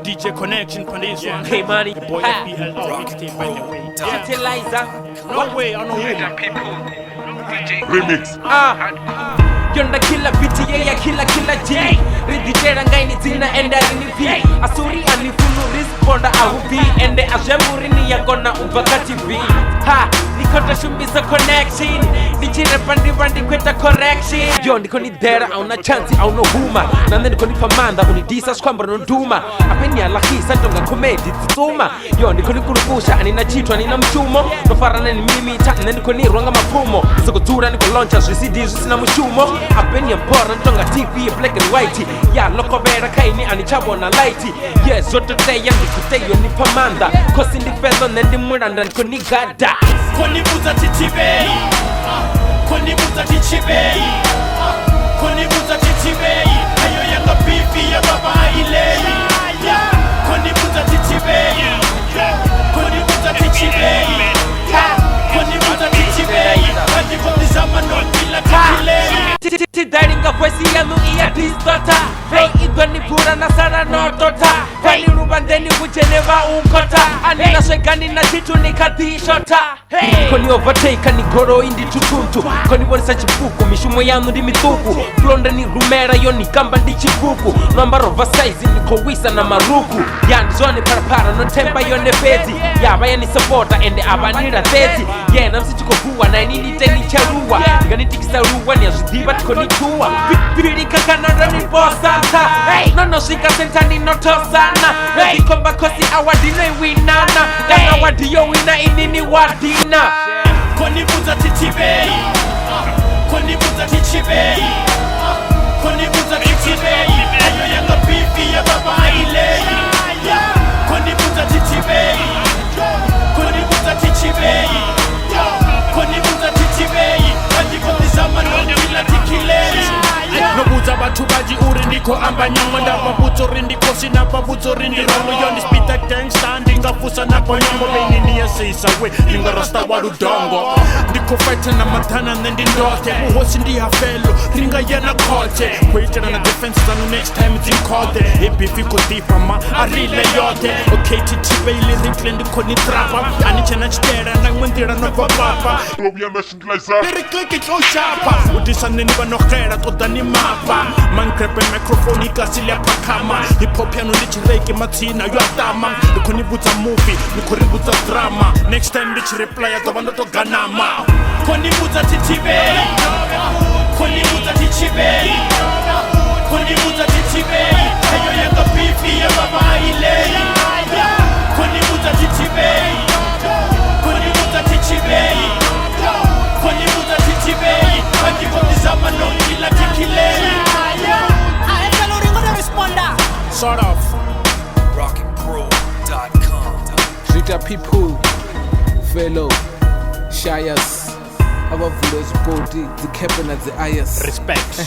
DJ Connection for this one. Hey, money. The boy FBL mixtape by the way. Fertilizer. No way, I know who. Remix. Yonda kila biti ya kila J. Riditera ngaini zina enda rini P. Asuri anifunu responda au V. Ende ajemuri ni yakona ubakati V. Ha, nikota shumbisa connection. Nichire bandi kweta correction. Yo ndiko ni dera au na chance au no huma. Nande ndiko ni pamanda unidisa skwamba no duma. Apeni ya laki santonga komedi tituma. Yo ndiko ni kurupusha anina chitu anina mchumo. Nofarana ni mimi ta ndiko ni ruanga mapumo. Soko tura niko launcha CDs sina mshumo. Apeni ya mpora ntonga TV black and white. Ya loko vera kaini anichabo na lighty. Yes zoto teya ndikuteyo ni pamanda. Kosi ndi fezo nendi muranda niko ni gada. Konibuza titibei. Konibuza titibei. Konibuza titibei. Ayo yanga bibi ya baba ilei. Konibuza titibei. Konibuza titibei. Konibuza titibei. Konibuza no kila tikilei. Tidaringa kwesi yanu iya distota. Hey idwani pura na sana notota. Kwani rubandeni kucheneva unkota. Anina shekani na chitu nikatishota. Hey koni overtake ni goro indi tutuntu. Koni wonisa chipuku mishumo yanu di mituku. Blonda ni rumera yoni kamba ndi chipuku. Number oversize ni kowisa na maruku. Yani zone parapara no tempa yone fezi. Yaba yani supporter ende abanira thezi. Yeah namsi chukokuwa na nini teni charua. Gani tikisaruwa ni azudiba tikoni chua. Piri kakana rani bosanta. Hey nono shika sentani notosana. Hey komba kosi awadino iwinana. Dana wadiyo wina inini wadina. Konibuza titibei. Konibuza titibei. Konibuza titibei. Ayo yanga bibi ya baba ilei. Konibuza titibei. Konibuza titibei. Konibuza titibei. Konibuza no kila tikilei. Nobuza batu baji uri ndiko amba nyongo. Ndapa buzo rindiko sinapa buzo rindirongo. Yoni spita gangsta ndinga fusa na ponyongo. Beni niya seisa we ninga rasta waru dongo. Ndiko fighta na matana nendi ndote. Uhosi ndi hafelo ringa yana kote. Kwitana na defense zanu next time it's in kote. Ebi fiko dipa ma arile yote. Okay titibe ili rikle ndiko ni trapa. Anichana chitera na mwendira no papapa. Very click it oh sharpa. Udisa nini banokera toda ni mapa. Man crepe microphone ikasilia pakama. Hip hop yanu lichireke matina yu atama. Niko nibuta movie, niko nibuta drama. Next time lichi reply ya toba ndoto ganama. Konibuta titibei. Konibuta titibei. Konibuta titibei. Ayo yanga bibi ya baba ilei. Konibuta titibei. Konibuta titibei. Konibuta titibei. Konibuta no kila tikilei. Sort of. RocketPro.com. Street people, fellow, Shires, our village body, the captain at the IS. Respect.